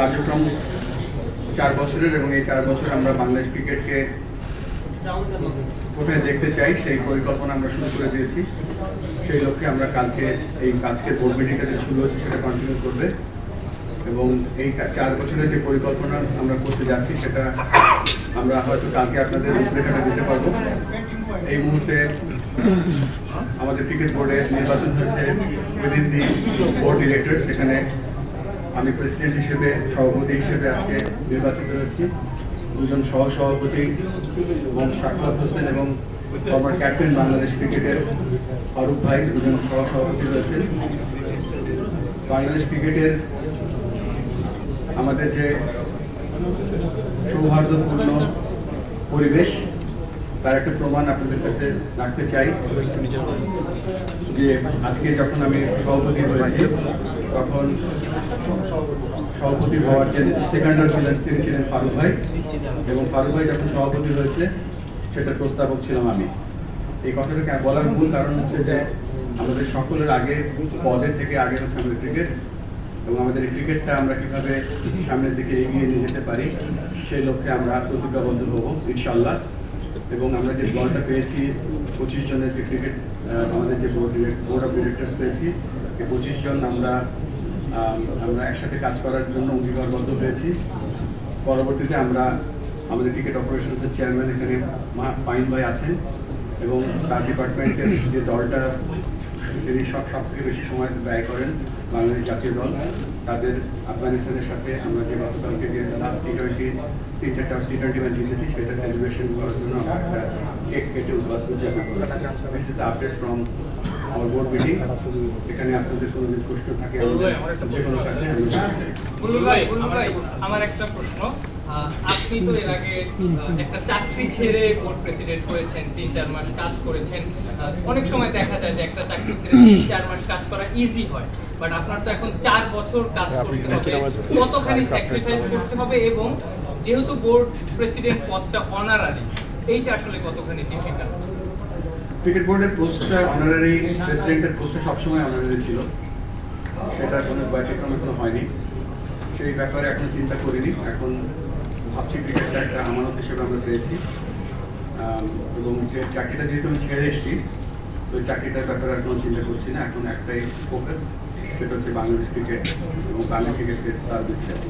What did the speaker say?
কার্যক্রম 4 বছরের এবং এই 4 বছর আমরা বাংলাদেশ ক্রিকেটকে কোথায় দেখতে চাই সেই পরিকল্পনা আমরা শুরু করে দিয়েছি। সেই লক্ষ্যে আমরা কালকে এই আজকের বোর্ড মিটিংটা যে শুরু হচ্ছে সেটা কন্টিনিউ করবে এবং এই 4 বছরের যে পরিকল্পনা আমরা করতে যাচ্ছি সেটা আমরা হয়তো কালকে আপনাদের রূপরেখাটা দিতে পারবো। এই মুহূর্তে আমাদের ক্রিকেট বোর্ডে নির্বাচন হয়েছে উইদিন দি বোর্ড ডিরেক্টর, সেখানে আমি প্রেসিডেন্ট হিসেবে, সভাপতি হিসেবে আজকে নির্বাচিত হয়েছি। দুজন সহসভাপতি মোহাম্মদ শাকওয়াত হোসেন এবং ফরমার ক্যাপ্টেন বাংলাদেশ ক্রিকেটের ফারুক ভাই দুজন সহসভাপতি রয়েছেন। বাংলাদেশ ক্রিকেটের আমাদের যে সৌহার্দ্যপূর্ণ পরিবেশ তার একটা প্রমাণ আপনাদের কাছে রাখতে চাই যে আজকে যখন আমি সভাপতি হয়েছি তখন সভাপতি হওয়ার যে সেকেন্ডার ছিলেন তিনি ছিলেন ফারুক ভাই, এবং ফারুক ভাই যখন সভাপতি হয়েছে সেটার প্রস্তাবক ছিলাম আমি। এই কথাটাকে বলার মূল কারণ হচ্ছে যে আমাদের সকলের আগে, পদের থেকে আগে হচ্ছে আমাদের ক্রিকেট, এবং আমাদের এই ক্রিকেটটা আমরা কিভাবে সামনের দিকে এগিয়ে নিয়ে যেতে পারি সেই লক্ষ্যে আমরা প্রতিজ্ঞাবদ্ধ হব ইনশাল্লাহ। এবং আমরা যে দলটা পেয়েছি 25 জনের যে ক্রিকেট আমাদের যে বোর্ড অফ ডিরেক্টরস পেয়েছি, এই 25 জন আমরা একসাথে কাজ করার জন্য অঙ্গীকারবদ্ধ হয়েছি। পরবর্তীতে আমরা আমাদের ক্রিকেট অপারেশনসের চেয়ারম্যান এখানে পাইন ভাই আছেন এবং তার ডিপার্টমেন্টের যে দলটা তিনি সব থেকে বেশি সময় ব্যয় করেন বাংলাদেশ জাতীয় দল, তাদের আফগানিস্তানের সাথে আমরা যে গতকালকে যে লাস্ট তিনটা টি-20 ম্যাচ জিতেছি সেটা সেলিব্রেশন করার জন্য আমরা একটা কেক কেটে উদ্বোধন করেছি। This is the update from our board meeting. এখানে আপনাদের কোনো প্রশ্ন থাকে যে কোনো কাছে আমার একটা প্রশ্ন, আপনি তো এর আগে একটা চাকরি ছেড়ে বোর্ড প্রেসিডেন্ট হয়েছেন, 3-4 মাস কাজ করেছেন। অনেক সময় দেখা যায় যে একটা চাকরি ছেড়ে 3-4 মাস কাজ করা ইজি হয়, বাট আপনার তো এখন 4 বছর কাজ করতে হবে, কতখানি স্যাক্রিফাইস করতে হবে, এবং যেহেতু বোর্ড প্রেসিডেন্ট পদটা অনারারি, এইটা আসলে কতখানি ডিফিকাল্ট? ক্রিকেট বোর্ডের পোস্টটা অনারারি, প্রেসিডেন্টের পোস্টটা সবসময় অনারারি ছিল, সেটা কোনো ব্যতিক্রম এখনো হয়নি। সেই ব্যাপারে এখনো চিন্তা করিনি। এখন ভাবছি ক্রিকেটটা একটা আমানত হিসেবে আমরা পেয়েছি, এবং যে চাকরিটা যেহেতু আমি ছেড়ে এসেছি তো চাকরিটার ব্যাপারে আর কোনো চিন্তা করছি না। এখন একটাই ফোকাস, সেটা হচ্ছে বাংলাদেশ ক্রিকেট এবং বাংলা ক্রিকেটকে সার্ভিস দেওয়া।